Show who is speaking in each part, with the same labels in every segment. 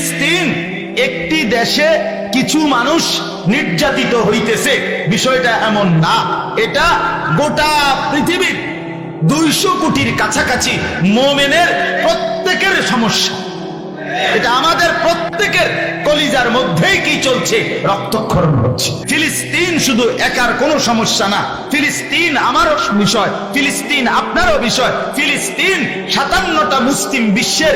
Speaker 1: ফিলিস্তিন একটি দেশে কিছু মানুষ নির্যাতিত হইতেছে, বিষয়টা এমন না। এটা গোটা পৃথিবীর 200 কোটির কাছাকাছি মোমেনের প্রত্যেকের সমস্যা। এটা আমাদের প্রত্যেকের কলিজার মধ্যেই কি চলছে, রক্তক্ষরণ হচ্ছে। ফিলিস্তিন শুধু একার কোনো সমস্যা না, ফিলিস্তিন আমারও বিষয়, ফিলিস্তিন আপনারও বিষয়। ফিলিস্তিন 57টা মুসলিম বিশ্বের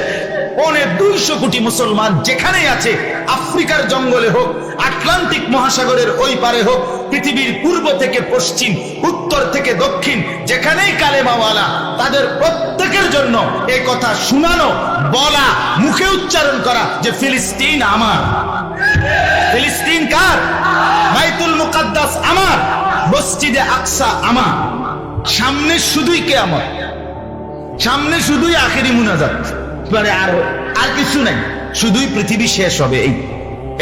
Speaker 1: 250 কোটি মুসলমান যেখানেই আছে, আফ্রিকার জঙ্গলে হোক, আটলান্টিক মহাসাগরের ওই পারে হোক, পৃথিবীর পূর্ব থেকে পশ্চিম, উত্তর থেকে দক্ষিণ, যেখানেই কালেমাওয়ালা, তাদের প্রত্যেকের জন্য এই কথা শোনানো, বলা, মুখে উচ্চারণ করা যে ফিলিস্তিন আমার। ফিলিস্তিন কার? বাইতুল মুকাদ্দাস আমার, মসজিদে আকসা আমার। সামনে শুধুই কিয়ামত, সামনে শুধুই আখেরি মুনাজাত, মানে আর কিছু নাই, শুধুই পৃথিবী শেষ হবে।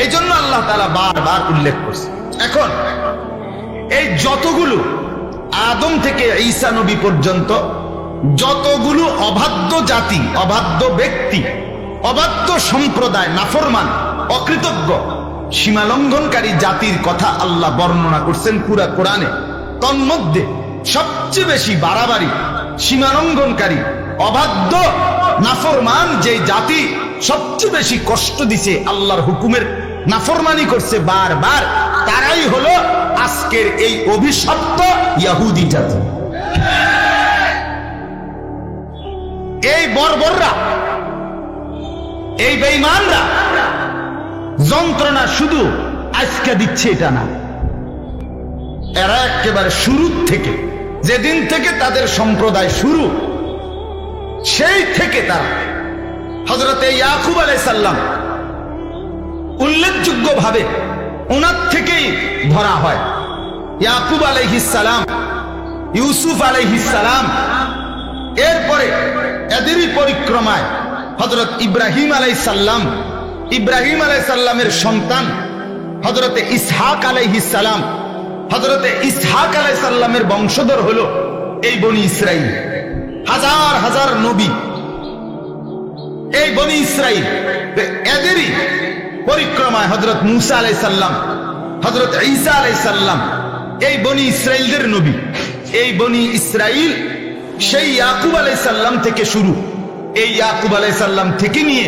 Speaker 1: এই জন্য আল্লাহ তাআলা বারবার উল্লেখ করছে। এখন এই যতগুলো আদম থেকে ঈসা নবী পর্যন্ত যতগুলো অবাধ্য জাতি, অবাধ্য ব্যক্তি, অবাধ্য সম্প্রদায়, নাফরমান, অকৃতজ্ঞ, সীমালঙ্ঘনকারী জাতির কথা আল্লাহ বর্ণনা করছেন পুরা কোরআনে। তন্মধ্যে সবচেয়ে বেশি বাড়াবাড়ি, সীমালঙ্ঘনকারী, অবাধ্য, নাফরমান যে জাতি সবচেয়ে বেশি কষ্ট দিছে, আল্লাহর হুকুমের নাফরমানি করছে বারবার, তারাই হলো আজকের এই অভিশপ্ত ইহুদি জাতি। এই বর্বররা, এই বেঈমানরা যন্ত্রণা শুধু আজকে দিচ্ছে এটা না, এরা একেবারে শুরু থেকে, যেদিন থেকে তাদের সম্প্রদায় শুরু, সেই থেকে তারা হযরতে ইয়াকুব আলাইহিস সালাম উল্লেখযোগ্য ভাবে ওনার থেকেই ধরা হয়। ইয়াকুব আলাইহিস সালাম, ইউসুফ আলাইহিস সালাম, এরপরে এদেরই পরিক্রমায় হযরত ইব্রাহিম আলাইহিস সালাম, ইব্রাহিম আলাইহিস সালামের সন্তান হযরতে ইসহাক আলাইহিস সালাম, হযরতে ইসহাক আলাইহিস সালামের বংশধর হলো এই বনি ইসরাইল। হাজার হাজার নবী এই বনি ইসরাইল, এদেরই পরিক্রমায় হযরত মুসা আলাইহিস সালাম, হযরত ঈসা আলাইহিস সালাম, এই বনি ইসরাইলদের নবী। এই বনি ইসরাইল সেই ইয়াকুব আলাইহিস সালাম থেকে শুরু, এই ইয়াকুব আলাইহিস সালাম থেকে নিয়ে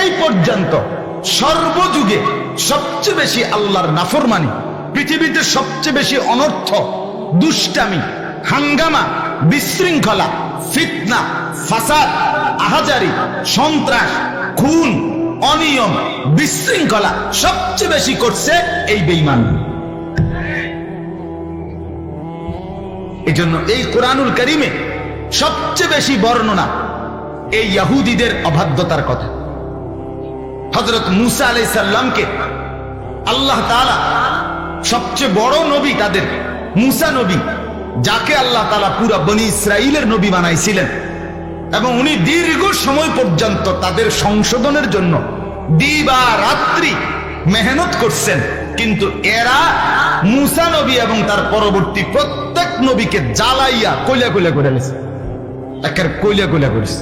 Speaker 1: এই পর্যন্ত সর্বযুগে সবচেয়ে বেশি আল্লাহর নাফরমানি, পৃথিবীতে সবচেয়ে বেশি অনর্থ, দুষ্টামি, হাঙ্গামা, বিশৃঙ্খলা, ফিতনা, ফাসাদ, আহাজারি, সন্ত্রাস, খুন, অনিয়ম, বিশৃঙ্খলা সবচেয়ে বেশি করছে এই বেঈমান। এজন্য এই কোরআনুল কারীমে সবচেয়ে বেশি বর্ণনা এই ইহুদিদের অবাধ্যতার কথা। হযরত মুসা আলাইহিস সালামকে আল্লাহ তাআলা সবচেয়ে বড় নবী, তাদের মুসা নবী, যাকে আল্লাহ তাআলা পুরা বনি ইসরাইলের নবী বানাইছিলেন, এবং উনি দীর্ঘ সময় পর্যন্ত তাদের সংশোধনের জন্য দিবা রাত্রি মেহনত করছেন। কিন্তু এরা মুসা নবী এবং তার পরবর্তী প্রত্যেক নবীকে জ্বালাইয়া কইলা কইলা করে গেছে, একের কইলা কইলা করেছে।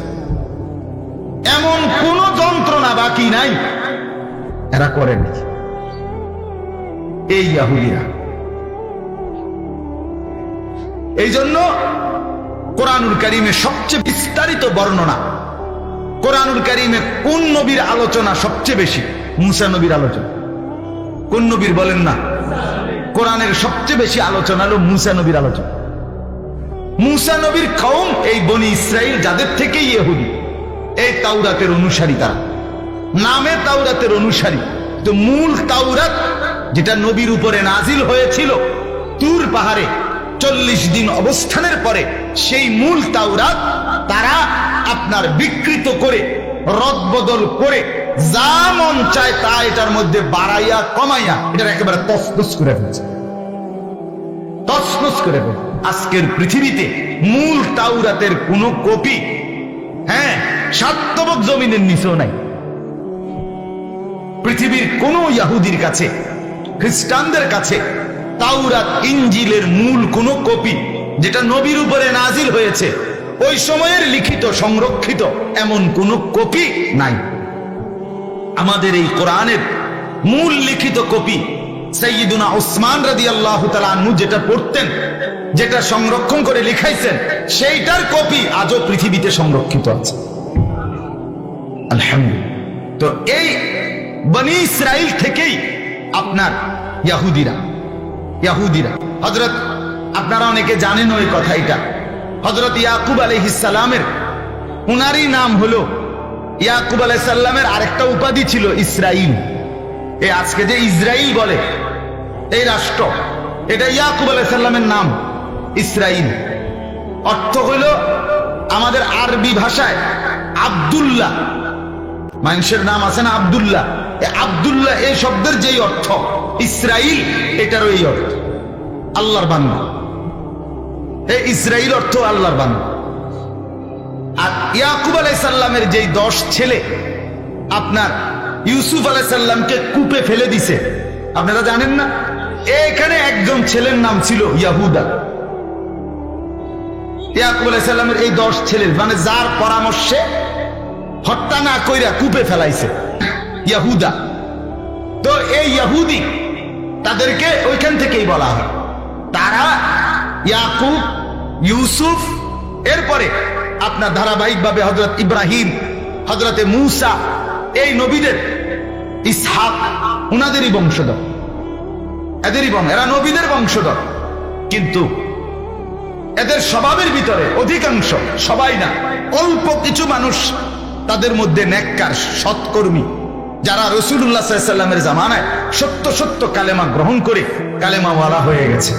Speaker 1: এমন কোন যন্ত্রণা বাকি নাই এরা করেনি এই ইহুদিরা। এই জন্য কোরআনুল কারীমে সবচেয়ে বিস্তারিত বর্ণনা, কোরআনুল কারীমে কোন নবীর আলোচনা সবচেয়ে বেশি? মুসা নবীর আলোচনা। কোন নবীর বলেন না? কোরআনের সবচেয়ে বেশি আলোচনা হলো মুসা নবীর আলোচনা। মুসা নবীর কওম এই বনি ইসরাইল, যাদের থেকে ইহুদি, এই তাওরাতের অনুসারী, তারা নামে তাওরাতের অনুসারী, তো মূল তাওরাত যেটা নবীর উপরে নাজিল হয়েছিল তুর পাহাড়ে 40 দিন অবস্থানের পরে, সেই মূল তাওরাত তারা আপনার বিকৃত করে, রদবদল করে, যা মন চায় তা এটার মধ্যে বাড়াইয়া কমাইয়া এটার একেবারে তছনছ করে ফেলছে, তছনছ করে ফেলছে। আজকের পৃথিবীতে মূল তাওরাতের কোন কপি, হ্যাঁ, 7 তবক জমিনের নিচেও নাই। পৃথিবীর কোন ইহুদির কাছে, খ্রিস্টানদের কাছে তাওরাত, ইনজিলের মূল কোন কপি যেটা নবীর উপরে নাজিল হয়েছে ওই সময়ের লিখিত, সংরক্ষিত এমন কোন কপি নাই। আমাদের এই কোরআনের মূল লিখিত কপি সাইয়্যিদুনা উসমান রাদিয়াল্লাহু তাআলা আনহু যেটা পড়তেন, যেটা সংরক্ষণ করে লিখাইছেন, সেইটার কপি আজও পৃথিবীতে সংরক্ষিত আছে, আলহামদুলিল্লাহ। তো এই বনি ইসরাইল থেকেই আপনার ইহুদিরা হযরত, আপনারা অনেকে জানেন ওই কথা, এটা হযরত ইয়াকুব আলাইহিস সালামের, উনারই নাম হলো ইয়াকুব আলাইহিস সালামের আরেকটা উপাধি ছিল ইসরাইল। এই আজকে যে ইসরাইল বলে এই রাষ্ট্র, এটা ইয়াকুব আলাইহিস সালামের নাম ইসরাইল। অর্থ হইল আমাদের আরবি ভাষায় আব্দুল্লাহ, মানুষের নাম আছে না আব্দুল্লাহ, আব্দুল্লাহ এই শব্দের যেই অর্থ, ইসরাইল এটারও এই অর্থ, আল্লাহর বান্দা। এই ইসরাইল অর্থ আল্লাহর বান্দা। আর ইয়াকুব আলাইহিস সালামের যেই 10 ছেলে আপনার ইউসুফ আলাইহিস সালামকে কূপে ফেলে দিছে, আপনারা জানেন না? এখানে একজন ছেলের নাম ছিল ইয়াহুদা। ইয়াকুব আলাইহিস সালামের এই 10 ছেলের, মানে যার পরামর্শে হত্যা না কইরা কূপে ফেলাইছে, ইয়াহুদা। তো এই ইহুদি, তাদেরকে ওইখান থেকেই বলা হয়। তারা ইয়াকুব, ইউসুফ, এরপরে আপনার ধারাবাহিকভাবে হযরত ইব্রাহিম, হযরতে মূসা, এই নবীদের, ইসহাক, উনাদেরই বংশধর, এরা নবীদের বংশধর। কিন্তু এদের স্বভাবের ভিতরে অধিকাংশ, সবাই না, অল্প কিছু মানুষ তাদের মধ্যে নেককার, সৎকর্মী, যারা রাসূলুল্লাহ সাল্লাল্লাহু আলাইহি ওয়াসাল্লামের জামানায় সত্য সত্য কালেমা গ্রহণ করে কালেমাওয়ালা হয়ে গেছে।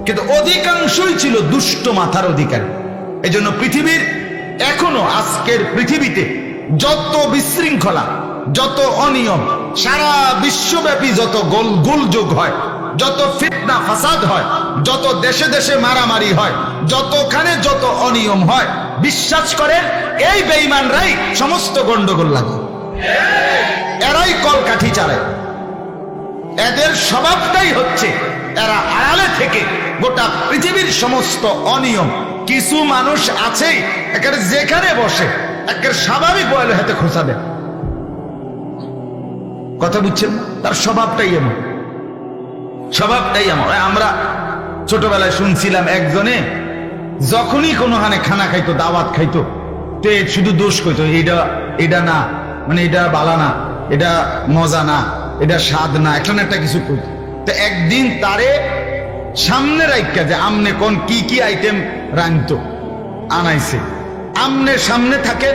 Speaker 1: কিন্তু অধিকাংশই ছিল দুষ্ট মাথার অধিকারী। এজন্য পৃথিবীর এখনো, আজকের পৃথিবীতে যত বিশৃঙ্খলা, যত অনিয়ম, সারা বিশ্বব্যাপী যত গোলযোগ হয়, যত ফিতনা ফাসাদ হয়, যত দেশে দেশে মারামারি হয়, যতখানে যত অনিয়ম হয়, বিশ্বাস করেন এই বেঈমানরাই সমস্ত গন্ডগোল লাগে, এরাই কলকাঠি চালায়। এদের স্বভাবটাই হচ্ছে এরা আড়ালে থেকে গোটা পৃথিবীর সমস্ত অনিয়ম, কিছু মানুষ আছে একেবারে যেখানে বসে একেবারে স্বাভাবিক বলে হাতে খোঁচা দেয়, কথা বুঝছেন? তার স্বভাবটাই এমন, স্বভাবটাই এমন। আমরা ছোটবেলায় শুনছিলাম একজনে যখনই কোনোখানে খানা খাইতো, দাওয়াত খাইতো, তে শুধু দোষ কইতো, এটা না, মানে এটা বালা না, এটা মজা না, এটা স্বাদ না, এখন একটা কিছু কইতো। তো একদিন তারে সামনে রাইখা, যে আমনে কোন কি কি আইটেম রাঁধতো আনাইছে, আমনের সামনে থাকে,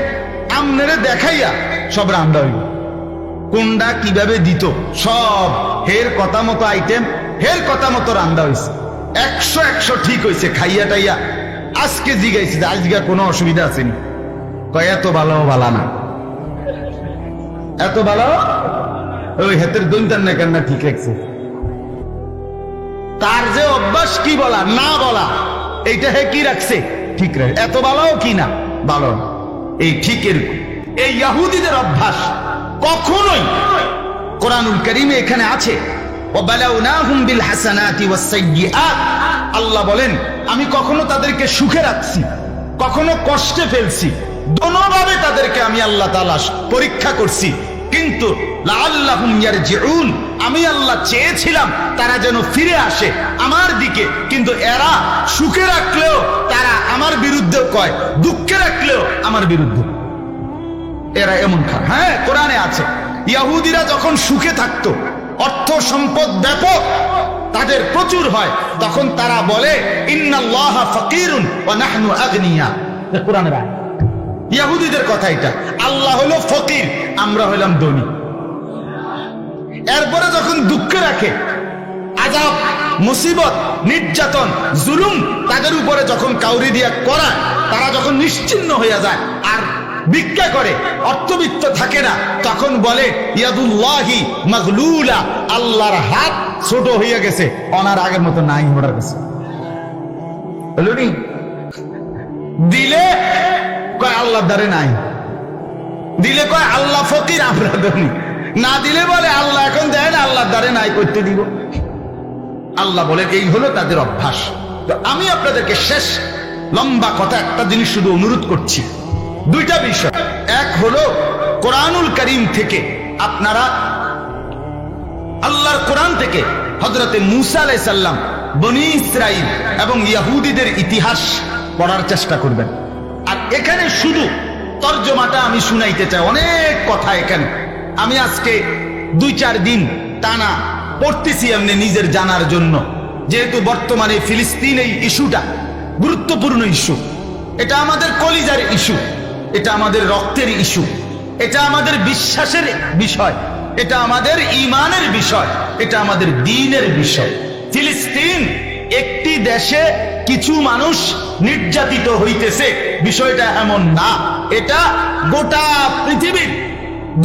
Speaker 1: আমনেরে দেখাইয়া সব রান্না হইল, কোনটা কিভাবে দিত, সব হের কথা মতো আইটেম, হের কথা মতো রান্না হয়েছে, 100 ঠিক হয়েছে। খাইয়া টাইয়া আজকে জিগাইছে, আজকে কোনো অসুবিধা আসেনি, কয় এত ভালো ভালা না, এত ভালো, ওই হাতের দৈন্তার না কেন ঠিক রাখছে। তার যে অভ্যাস কি বলা না বলা, এইটা হে কি রাখছে, ঠিক রাখছে, এত ভালো কি না ভালো, এই ঠিক এরকম। এই ইহুদিদের অভ্যাস কখনোই, কোরআনুল কারীমে এখানে আছে, ওয়াবালাউনাহুম বিল হাসানাতি ওয়াস সাইয়্যাত, আল্লাহ বলেন আমি কখনো তাদেরকে সুখে রাখছি, কখনো কষ্টে ফেলছি, দোনোভাবে তাদেরকে আমি আল্লাহ তাআলা পরীক্ষা করছি। কিন্তু লাআল্লাহুম ইয়ারজিউন, আমি আল্লাহ চেয়েছিলাম তারা যেন ফিরে আসে আমার দিকে, কিন্তু এরা সুখে রাখলেও তারা আমার বিরুদ্ধে কয়, দুঃখে রাখলেও আমার বিরুদ্ধে, এরা এমন খারাপ। হ্যাঁ, কোরআনে আছে, ইহুদিরা যখন সুখে থাকতো, অর্থ সম্পদ ব্যাপক তাদের প্রচুর হয়, তখন তারা বলে ইন্নাল্লাহা ফাকিরুন ওয়া নাহনু আগনিয়া, কোরআনের আয়াত, ইহুদিদের কথা এটা, আল্লাহ হলো ফকির, আমরা হইলাম ধনী। এরপরে যখন দুঃখে রাখে, আযাব, মুসিবত, নির্যাতন, জুলুম তাদের উপরে যখন কাউরি দিয়া করা, তারা যখন নিশ্চিহ্ন হইয়া যায় আর ভিক্ষা করে, অর্থবিত্ত থাকে না, তখন বলে ইয়াদুল্লাহি মাগলুলা, আল্লাহর হাত ছোট হইয়া গেছে, ওনার আগের মতো নাই, ওনার কাছে দিলে কয় আল্লাহর দ্বারে নাই, দিলে কয় আল্লাহ ফকির, আমরা ধনী, না দিলে বলে আল্লাহ এখন দেয় না, আল্লাহর দ্বারে নাই, করতে দিব। আল্লাহ বলেন এই হলো তাদের অভ্যাস। তো আমি আপনাদেরকে শেষ লম্বা কথা একটা জিনিস শুধু অনুরোধ করছি, দুইটা বিষয়। এক হলো কোরআনুল কারীম থেকে আপনারা আল্লাহর কোরআন থেকে হযরতে মূসা আলাইহিস সালাম, বনী ইসরাইল এবং ইহুদিদের ইতিহাস পড়ার চেষ্টা করবেন। আর এখানে শুধু তরজমাটা আমি শুনাইতে চাই, অনেক কথা এখানে। আমি আজকে 2-4 দিন টানা পড়তেছি এমনি নিজের জানার জন্য, যেহেতু বর্তমানে ফিলিস্তিন এই ইস্যুটা গুরুত্বপূর্ণ ইস্যু। এটা আমাদের কলিজার ইস্যু, এটা আমাদের রক্তের ইস্যু, এটা আমাদের বিশ্বাসের বিষয়, এটা আমাদের ঈমানের বিষয়, এটা আমাদের দ্বীনের বিষয়। ফিলিস্তিন একটি দেশে কিছু মানুষ নির্যাতিত হইতেছে, বিষয়টা এমন না। এটা গোটা পৃথিবীর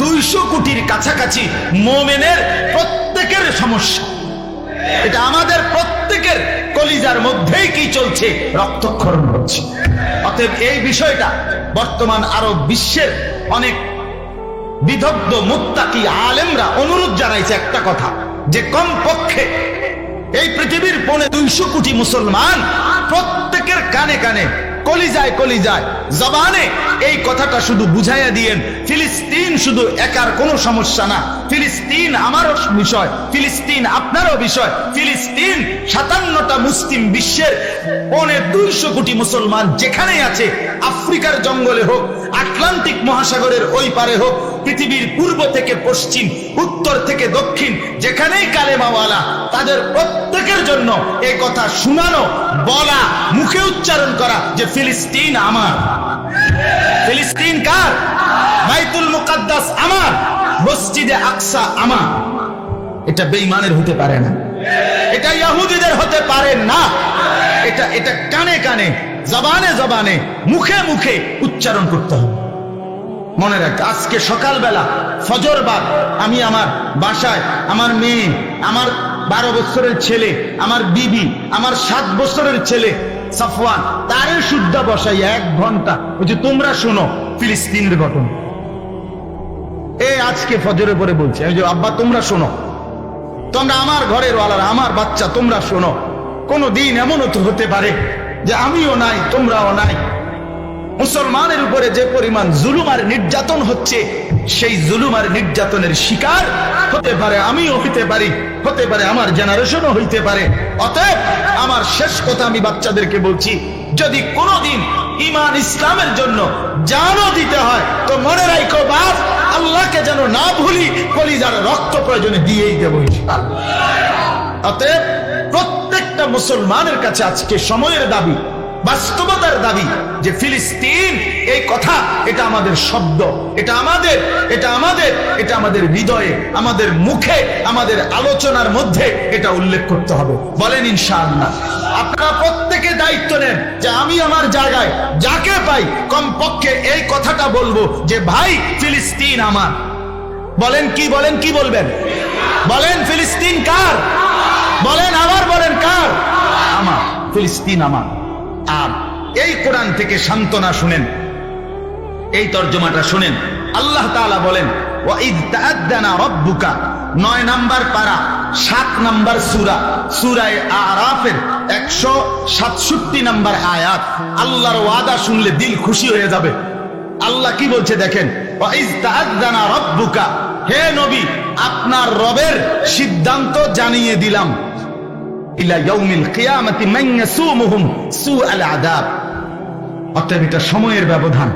Speaker 1: 200 কোটির কাছাকাছি মুমিনের প্রত্যেকের সমস্যা। এটা আমাদের প্রত্যেকের কলিজার মধ্যেই কি চলছে, রক্তক্ষরণ হচ্ছে। অতএব এই বিষয়টা বর্তমান আরব বিশ্বের অনেক বিদগ্ধ মুত্তাকি আলেমরা অনুরোধ জানাইছে একটা কথা, যে কমপক্ষে এই পৃথিবীর 250 কোটি মুসলমান প্রত্যেকের কানে কানে, কলিজায় কলিজায়, জবানে এই কথাটা শুধু বুঝাইয়া দিয়েন, ফিলিস্তিন শুধু একার কোনো সমস্যা না, ফিলিস্তিন আমারও বিষয়, ফিলিস্তিন আপনারও বিষয়। ফিলিস্তিন 57টা মুসলিম বিশ্বের 250 কোটি মুসলমান যেখানেই আছে, আফ্রিকার জঙ্গলে হোক, আটলান্টিক মহাসাগরের ওই পারে হোক, পৃথিবীর পূর্ব থেকে পশ্চিম, উত্তর থেকে দক্ষিণ, যেখানেই কালেমাওয়ালা, তাদের প্রত্যেকের জন্য এই কথা শোনানো, বলা, মুখে উচ্চারণ করা যে ফিলিস্তিন আমার। ফিলিস্তিন কার? বাইতুল মুকাদ্দাস আমার, মসজিদে আকসা আমার। এটা বেঈমানের হতে পারে না, এটা ইহুদিদের হতে পারে না। এটা কানে কানে, জবানে জবানে, মুখে মুখে উচ্চারণ করতে হবে। মনে রাখতে, আজকে সকালবেলা ফজর বাদ আমি আমার বাসায় আমার মেয়ে, আমার 12 বছরের ছেলে, আমার বিবি, আমার 7 বছরের ছেলে সাফওয়ান, তারে শুদ্ধ বসাই 1 ঘন্টা বলছে তোমরা শোনো ফিলিস্তিনের ঘটনা। আজকে ফজরের পরে বলছে, আমি যে আব্বা তোমরা শোনো, তোমরা আমার ঘরের ওয়ালারা, আমার বাচ্চা, তোমরা শোনো। কোনো দিন এমনও তো হতে পারে যে আমিও নাই, তোমরাও নাই। মুসলমানের উপরে যে পরিমাণ জুলুম আর নির্যাতন হচ্ছে, সেই জুলুম আর নির্যাতনের শিকার হতে পারে আমিও হইতে পারি, হতে পারে আমার জেনারেশনও হইতে পারে। অতএব আমার শেষ কথা আমি বাচ্চাদেরকে বলছি, যদি কোনোদিন ঈমান ইসলামের জন্য জানও দিতে হয় তো মনে রাখো বাপ, আল্লাহকে যেন না ভুলি, কলিজার রক্ত প্রয়োজনে দিয়েই দেব ইনশাআল্লাহ। অতএব প্রত্যেকটা মুসলমানের কাছে আজকে সময়ের দাবি, বাস্তবতার দাবি যে ফিলিস্তিন এই কথা, এটা আমাদের শব্দ, এটা আমাদের হৃদয়ে, আমাদের মুখে, আমাদের আলোচনার মধ্যে এটা উল্লেখ করতে হবে। বলেন ইনশাআল্লাহ। আপনারা প্রত্যেকে দায়িত্ব নেন যে আমি আমার জায়গায় যাকে পাই কমপক্ষে এই কথাটা বলবো যে ভাই ফিলিস্তিন আমার। বলেন কি বলবেন? বলেন ফিলিস্তিন কার? বলেন আবার, বলেন কার? আমার। ফিলিস্তিন আমার। আর এই কোরআন থেকে সান্ত্বনা শুনেন, এই তর্জমাটা শুনেন। আল্লাহ তাআলা বলেন, ওয়াইদ তাআদ্দানা রাব্বুকা, 9 নম্বর পারা, 7 নম্বর সূরা, সূরা আরাফের 167 নম্বর আয়াত। আল্লাহর ওয়াদা শুনলে দিল খুশি হয়ে যাবে। আল্লাহ কি বলছে দেখেন, ওয়াইদ তাআদ্দানা রাব্বুকা, হে নবী আপনার রবের সিদ্ধান্ত জানিয়ে দিলাম, ইলা ইয়াউমিল কিয়ামাতি মান ইয়াসুমুহুম সুআল আযাব। অতএব এটা সময়ের ব্যবধান,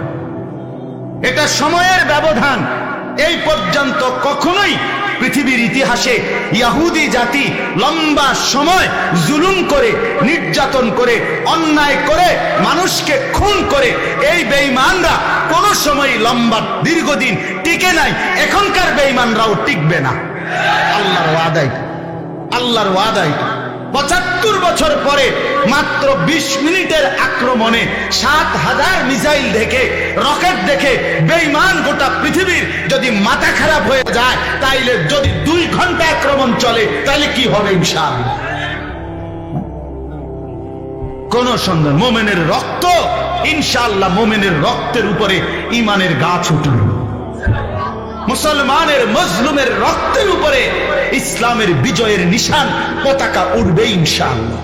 Speaker 1: এটা সময়ের ব্যবধান। এই পর্যন্ত কখনোই পৃথিবীর ইতিহাসে ইহুদি জাতি লম্বা সময় জুলুম করে, নির্যাতন করে, অন্যায় করে, মানুষকে খুন করে, এই বেঈমানরা কোন সময় লম্বা দীর্ঘদিন টিকে নাই। এখনকার বেঈমানরাও টিকবে না। আল্লাহর ওয়াদাই 75 বছর পরে মাত্র 20 মিনিটের আক্রমণে 7000 মিসাইল দেখে, রকেট দেখে বেঈমান গোটা পৃথিবীর যদি মাথা খারাপ হয়ে যায়, তাইলে যদি 2 ঘন্টা আক্রমণ চলে তাহলে কি হবে ইনশাআল্লাহ? কোন সন্দেহ, মুমিনের রক্ত ইনশাআল্লাহ, মুমিনের রক্তের উপরে ঈমানের গাছ উঠবে। মুসলমানের, মজলুমের রক্তের উপরে ইসলামের বিজয়ের নিশান, পতাকা উড়বে ইনশাআল্লাহ।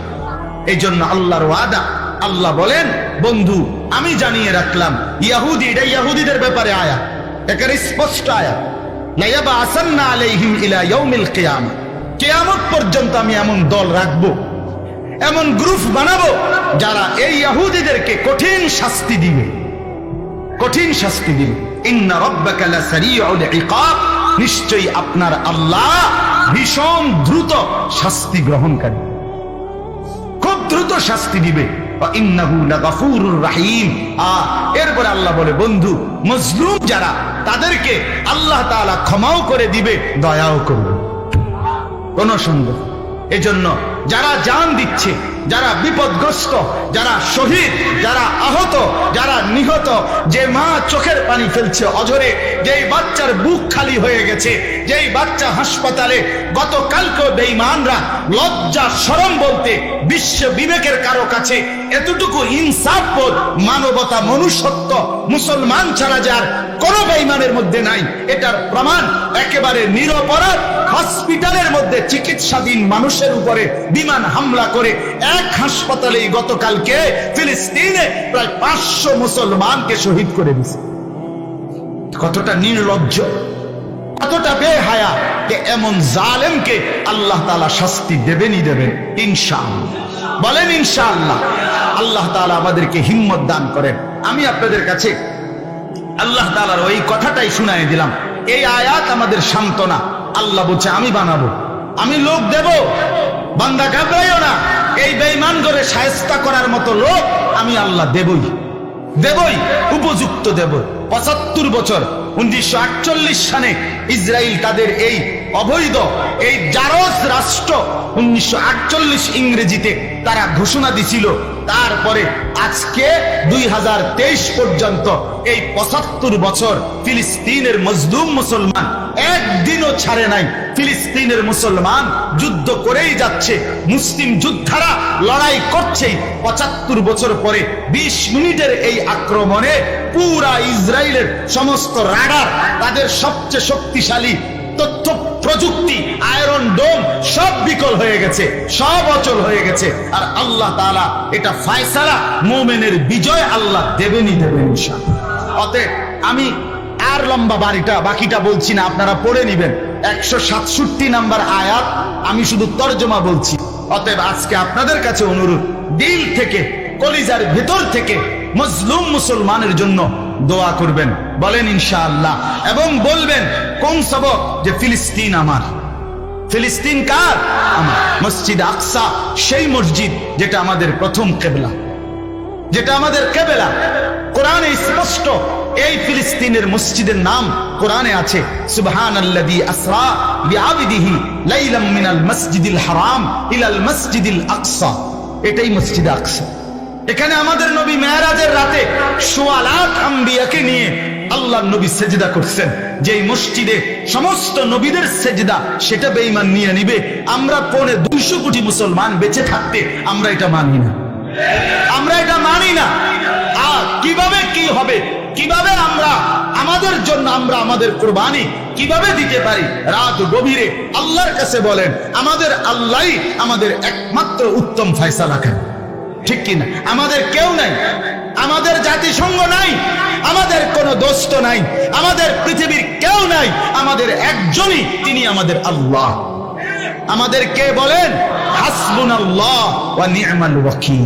Speaker 1: এই জন্য আল্লাহর ওয়াদা। আল্লাহ বলেন, বন্ধু আমি জানিয়ে রাখলাম, ইহুদি, এটা ইহুদিদের ব্যাপারে আয়াত, একেবারে স্পষ্ট আয়াত। লায়াবাসান্না আলাইহিম ইলা ইয়াউমিল কিয়ামা, কিয়ামত পর্যন্ত আমি এমন দল রাখবো, এমন গ্রুপ বানাবো যারা এই ইহুদিদেরকে কঠিন শাস্তি দিবে, কঠিন শাস্তি দিবে। ইন্না রাব্বাকা লাসারিউল ইকাব, নিশ্চয়ই আপনার আল্লাহ ভীষণ দ্রুত শাস্তি গ্রহণকারী, খুব দ্রুত শাস্তি দিবে। ওয়া ইন্নাহু লাগাফুরুর রহিম। এরপরে আল্লাহ বলে, বন্ধু মজলুম যারা তাদেরকে আল্লাহ তাআলা ক্ষমাও করে দিবে, দয়াও করবে, কোন সন্দেহ। এজন্য যারা জান দিচ্ছে, যারা বিপদগ্রস্ত, যারা শহীদ, যারা আহত, যারা নিহত, যে মা চোখের পানি ফেলছে অঝরে, যেই বাচ্চার বুক খালি হয়ে গেছে, যেই বাচ্চা হাসপাতালে, গতকালকে বেঈমানরা লজ্জা শরম বলতে বিশ্ব বিবেকের কারো কাছে এতটুকু ইনসাফ বোধ, মানবতা, মনুষ্যত্ব মুসলমান ছাড়া যার কোন বেঈমানের মধ্যে নাই, এটার প্রমাণ একেবারে নিরপরাধ হসপিটালের মধ্যে চিকিৎসাধীন মানুষের উপরে বিমান হামলা করে এক হাসপাতালেই গতকালকে ফিলিস্তিনে প্রায় 500 মুসলমানকে শহীদ করে দিয়েছে। কতটা নির্লজ্জ, কতটা বেহায়া, যে এমন জালেমকে আল্লাহ তাআলা শাস্তি দেবেনই দেবেন ইনশাআল্লাহ। বলেন ইনশাআল্লাহ। আল্লাহ তাআলা আমাদেরকে হিম্মত দান করেন। আমি আপনাদের কাছে আল্লাহ তাআলার ওই কথাটাই শুনাই দিলাম। এই আয়াত আমাদের সান্ত্বনা। আল্লাহ বলছে, আমি বানাবো, আমি লোক দেব, বান্দা ঘাবড়াইও না, এই বেঈমান করে শায়েস্তা করার মতো লোক আমি আল্লাহ দেবই, দেবই, উপযুক্ত দেব। 75 বছর 1948 সালে ইসরায়েল তাদের এই অবৈধ এই জারজ রাষ্ট্র 1948 ইংরেজিতে তারা ঘোষণা দিছিল। তারপরে আজকে 2023 পর্যন্ত এই 75 বছর ফিলিস্তিনের মজলুম মুসলমান একদিনও ছাড়ে নাই। ফিলিস্তিনের মুসলমান যুদ্ধ করেই যাচ্ছে, মুসলিম যোদ্ধারা লড়াই করছে। 75 বছর পরে 20 মিনিটের এই আক্রমণে পুরা ইসরায়েলের সমস্ত রাডার, তাদের সবচেয়ে শক্তিশালী তথ্য প্রযুক্তি, আয়রন ডোম সব বিকল হয়ে গেছে, সব অচল হয়ে গেছে। আর আল্লাহ তাআলা এটা ফয়সালা, মুমিনের বিজয় আল্লাহ দেবেনই দেবেন ইনশাআল্লাহ। অতএব আমি আর লম্বা বাকিটা বলছি না, আপনারা পড়ে নেবেন। 167 নাম্বার আয়াত, আমি শুধু তরজমা বলছি। অতএব আজকে আপনাদের কাছে অনুরোধ, দিল থেকে, কলিজার ভিতর থেকে মজলুম মুসলমানের জন্য দোয়া করবেন, বলেন ইনশাআল্লাহ। এবং বলবেন কোন সবক, যে ফিলিস্তিন আমার। ফিলিস্তিন কার? আমার। মসজিদ আকসা সেই মসজিদ যেটা আমাদের প্রথম কিবলা, যেটা আমাদের কিবলা। কোরআনে স্পষ্ট এই ফিলিস্তিনের মসজিদের নাম কোরআনে আছে, সুবহানাল্লাযী আসরা বিআবদিহি লাইলাম মিনাল মসজিদিল হারাম ইলাল মসজিদিল আকসা। এটাই মসজিদ আকসা। এখানে আমাদের নবী মেরাজের রাতে ১৬ লাখ আম্বিয়াকে নিয়ে আল্লাহর নবী সেজদা করছেন। যেই মসজিদে সমস্ত নবীদের সেজদা, সেটা বেঈমান নিয়ে নিবে। আমরা 250 কোটি মুসলমান বেঁচে থাকতে আমরা এটা মানি না, আমরা এটা মানি না। আর কিভাবে কি হবে, কিভাবে আমরা আমাদের জন্য আমরা আমাদের কুরবানি কিভাবে দিতে পারি? রাত গভীরে আল্লাহর কাছে বলেন, আমাদের আল্লাহই আমাদের একমাত্র উত্তম ফয়সালা করেন, ঠিক কিনা? আমাদের কেউ নাই, আমাদের জাতিসংঘ নাই, আমাদের কোনো দোস্ত নাই, আমাদের পৃথিবীর কেউ নাই, আমাদের একজনই, তিনি আমাদের আল্লাহ। আমাদের কে বলেন? হাসবুনাল্লাহ ওয়া নি'মাল ওয়াকিল।